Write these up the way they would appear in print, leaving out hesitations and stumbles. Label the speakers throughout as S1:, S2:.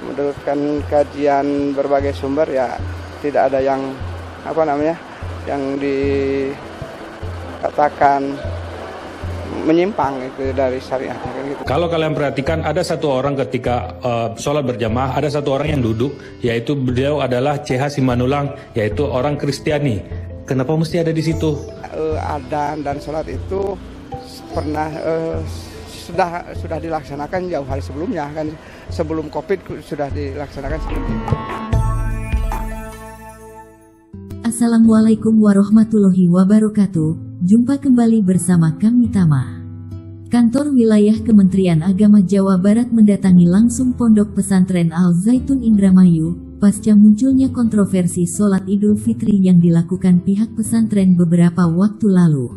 S1: menurutkan kajian berbagai sumber ya tidak ada yang yang dikatakan menyimpang itu dari syariat gitu.
S2: Kalau kalian perhatikan ada satu orang ketika sholat berjamaah, ada satu orang yang duduk, yaitu beliau adalah CH Simanulang, yaitu orang Kristiani. Kenapa mesti ada di situ?
S1: Adzan dan sholat itu pernah sudah dilaksanakan jauh hari sebelumnya kan, sebelum COVID sudah dilaksanakan seperti itu.
S3: Assalamualaikum warahmatullahi wabarakatuh. Jumpa kembali bersama kami Tama. Kantor Wilayah Kementerian Agama Jawa Barat mendatangi langsung Pondok Pesantren Al Zaitun Indramayu pasca munculnya kontroversi sholat Idul Fitri yang dilakukan pihak pesantren beberapa waktu lalu.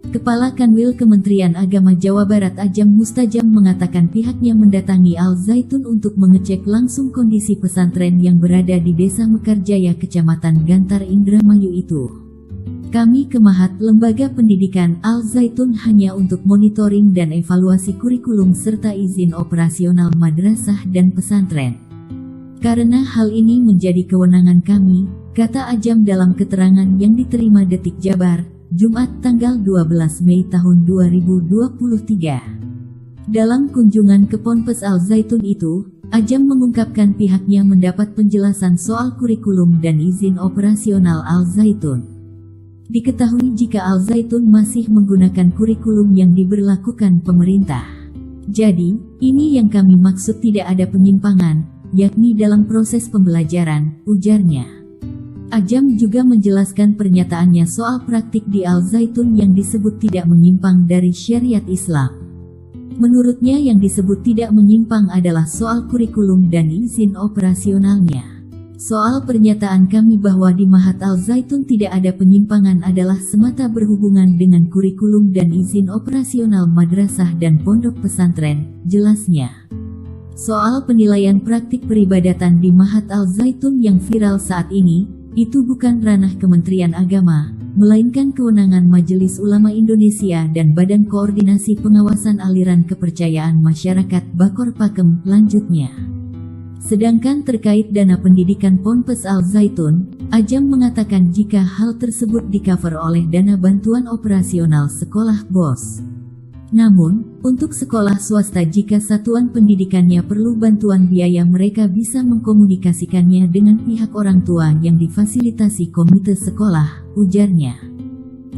S3: Kepala Kanwil Kementerian Agama Jawa Barat Ajam Mustajam mengatakan pihaknya mendatangi Al Zaitun untuk mengecek langsung kondisi pesantren yang berada di Desa Mekarjaya, Kecamatan Gantar, Indramayu itu. Kami Kemahat Lembaga Pendidikan Al Zaitun hanya untuk monitoring dan evaluasi kurikulum serta izin operasional madrasah dan pesantren. Karena hal ini menjadi kewenangan kami, kata Ajam dalam keterangan yang diterima Detik Jabar, Jumat tanggal 12 Mei tahun 2023. Dalam kunjungan ke Ponpes Al Zaitun itu, Ajam mengungkapkan pihaknya mendapat penjelasan soal kurikulum dan izin operasional Al Zaitun. Diketahui jika Al Zaitun masih menggunakan kurikulum yang diberlakukan pemerintah. Jadi, ini yang kami maksud tidak ada penyimpangan, yakni dalam proses pembelajaran, ujarnya. Ajam juga menjelaskan pernyataannya soal praktik di Al Zaitun yang disebut tidak menyimpang dari syariat Islam. Menurutnya yang disebut tidak menyimpang adalah soal kurikulum dan izin operasionalnya. Soal pernyataan kami bahwa di Mahat Al Zaitun tidak ada penyimpangan adalah semata berhubungan dengan kurikulum dan izin operasional madrasah dan pondok pesantren, jelasnya. Soal penilaian praktik peribadatan di Mahat Al Zaitun yang viral saat ini, itu bukan ranah Kementerian Agama, melainkan kewenangan Majelis Ulama Indonesia dan Badan Koordinasi Pengawasan Aliran Kepercayaan Masyarakat Bakor Pakem, lanjutnya. Sedangkan terkait dana pendidikan Ponpes Al Zaitun, Ajam mengatakan jika hal tersebut di-cover oleh dana bantuan operasional sekolah BOS. Namun, untuk sekolah swasta jika satuan pendidikannya perlu bantuan biaya mereka bisa mengkomunikasikannya dengan pihak orang tua yang difasilitasi komite sekolah, ujarnya.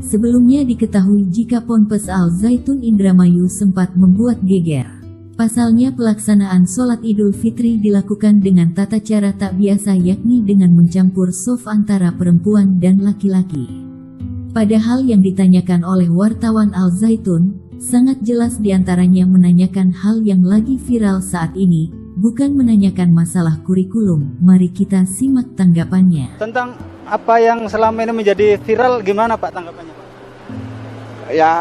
S3: Sebelumnya diketahui jika Ponpes Al Zaitun Indramayu sempat membuat geger. Pasalnya pelaksanaan sholat Idul Fitri dilakukan dengan tata cara tak biasa yakni dengan mencampur shaf antara perempuan dan laki-laki. Padahal yang ditanyakan oleh wartawan Al Zaitun, sangat jelas diantaranya menanyakan hal yang lagi viral saat ini, bukan menanyakan masalah kurikulum. Mari kita simak tanggapannya.
S4: Tentang apa yang selama ini menjadi viral, gimana Pak tanggapannya Pak?
S1: Ya,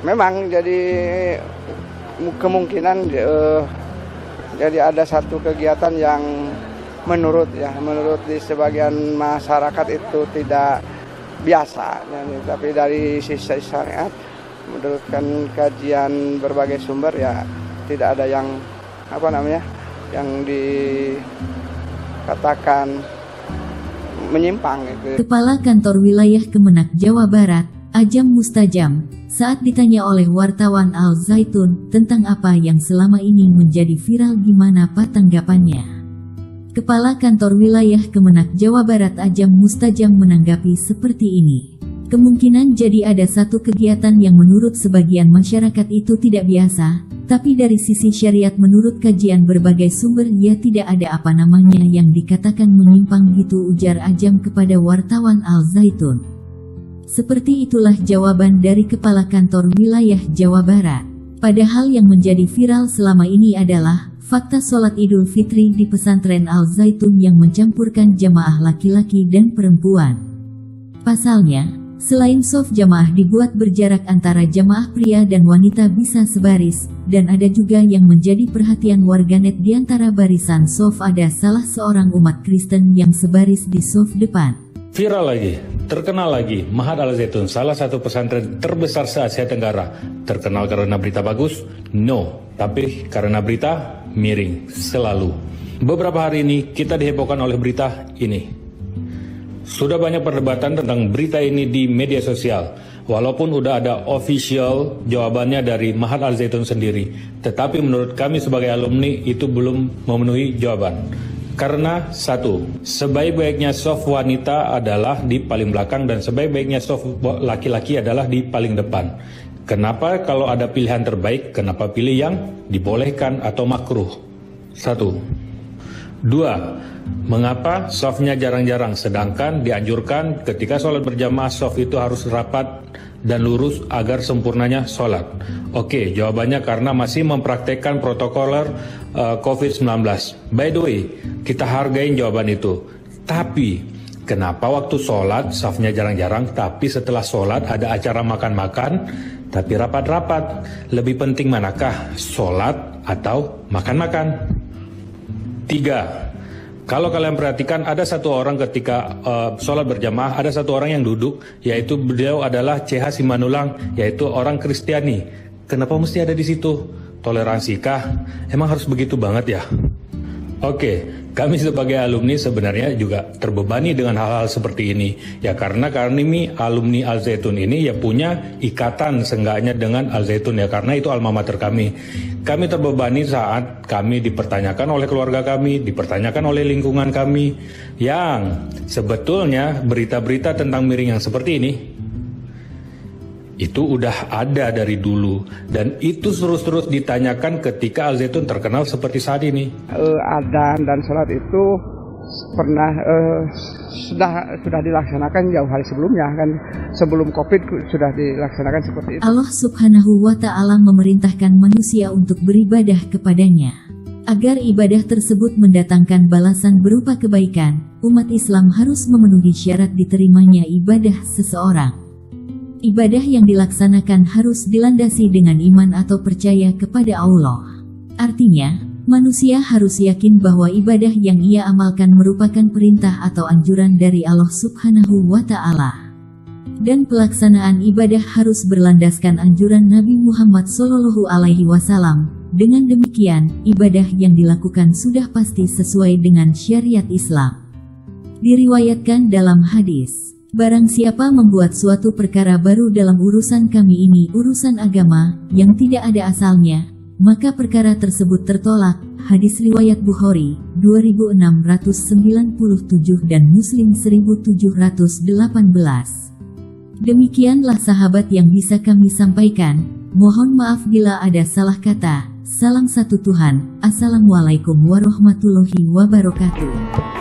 S1: memang jadi kemungkinan jadi ada satu kegiatan yang menurut di sebagian masyarakat itu tidak biasa, tapi dari sisi syariat menurutkan kajian berbagai sumber ya tidak ada yang yang dikatakan menyimpang gitu.
S3: Kepala Kantor Wilayah Kemenak Jawa Barat Ajam Mustajam, saat ditanya oleh wartawan Al Zaitun tentang apa yang selama ini menjadi viral gimana Pak tanggapannya. Kepala Kantor Wilayah Kemenak Jawa Barat Ajam Mustajam menanggapi seperti ini. Kemungkinan jadi ada satu kegiatan yang menurut sebagian masyarakat itu tidak biasa, tapi dari sisi syariat menurut kajian berbagai sumber ya tidak ada yang dikatakan menyimpang gitu, ujar Ajam kepada wartawan Al Zaitun. Seperti itulah jawaban dari Kepala Kantor Wilayah Jawa Barat. Padahal yang menjadi viral selama ini adalah fakta sholat Idul Fitri di pesantren Al Zaitun yang mencampurkan jamaah laki-laki dan perempuan. Pasalnya, selain shaf jamaah dibuat berjarak antara jamaah pria dan wanita bisa sebaris, dan ada juga yang menjadi perhatian warganet di antara barisan shaf ada salah seorang umat Kristen yang sebaris di shaf depan.
S2: Viral lagi. Terkenal lagi, Mahat Al Zaitun, salah satu pesantren terbesar se-Asia Tenggara. Terkenal karena berita bagus? No, tapi karena berita miring, selalu. Beberapa hari ini kita dihebohkan oleh berita ini. Sudah banyak perdebatan tentang berita ini di media sosial. Walaupun udah ada official jawabannya dari Mahat Al Zaitun sendiri. Tetapi menurut kami sebagai alumni itu belum memenuhi jawaban. Karena satu, sebaik-baiknya soft wanita adalah di paling belakang dan sebaik-baiknya soft laki-laki adalah di paling depan. Kenapa kalau ada pilihan terbaik, kenapa pilih yang dibolehkan atau makruh? Satu. Dua, mengapa softnya jarang-jarang sedangkan dianjurkan ketika sholat berjamaah soft itu harus rapat dan lurus agar sempurnanya sholat? Oke, jawabannya karena masih mempraktekkan protokoler COVID-19. By the way, kita hargain jawaban itu. Tapi, kenapa waktu sholat softnya jarang-jarang, tapi setelah sholat ada acara makan-makan, tapi rapat-rapat? Lebih penting manakah, sholat atau makan-makan? Tiga, kalau kalian perhatikan ada satu orang ketika sholat berjamaah, ada satu orang yang duduk, yaitu beliau adalah CH Simanulang, yaitu orang Kristiani. Kenapa mesti ada di situ? Toleransikah? Emang harus begitu banget ya? Oke, kami sebagai alumni sebenarnya juga terbebani dengan hal-hal seperti ini. Ya karena kami alumni Al Zaitun ini ya punya ikatan seenggaknya dengan Al Zaitun ya, karena itu alma mater kami. Kami terbebani saat kami dipertanyakan oleh keluarga kami, dipertanyakan oleh lingkungan kami, yang sebetulnya berita-berita tentang miring yang seperti ini itu udah ada dari dulu, dan itu terus-terus ditanyakan ketika Al Zaitun terkenal seperti saat ini.
S1: Adzan dan sholat itu pernah sudah dilaksanakan jauh hari sebelumnya kan, sebelum COVID sudah dilaksanakan seperti itu.
S3: Allah Subhanahu wa Ta'ala memerintahkan manusia untuk beribadah kepadanya. Agar ibadah tersebut mendatangkan balasan berupa kebaikan, umat Islam harus memenuhi syarat diterimanya ibadah seseorang. Ibadah yang dilaksanakan harus dilandasi dengan iman atau percaya kepada Allah. Artinya, manusia harus yakin bahwa ibadah yang ia amalkan merupakan perintah atau anjuran dari Allah Subhanahu wa Ta'ala. Dan pelaksanaan ibadah harus berlandaskan anjuran Nabi Muhammad SAW. Dengan demikian, ibadah yang dilakukan sudah pasti sesuai dengan syariat Islam. Diriwayatkan dalam hadis, barang siapa membuat suatu perkara baru dalam urusan kami ini, urusan agama, yang tidak ada asalnya, maka perkara tersebut tertolak. Hadis riwayat Bukhari, 2697 dan Muslim 1718. Demikianlah sahabat yang bisa kami sampaikan. Mohon maaf bila ada salah kata. Salam satu Tuhan. Assalamualaikum warahmatullahi wabarakatuh.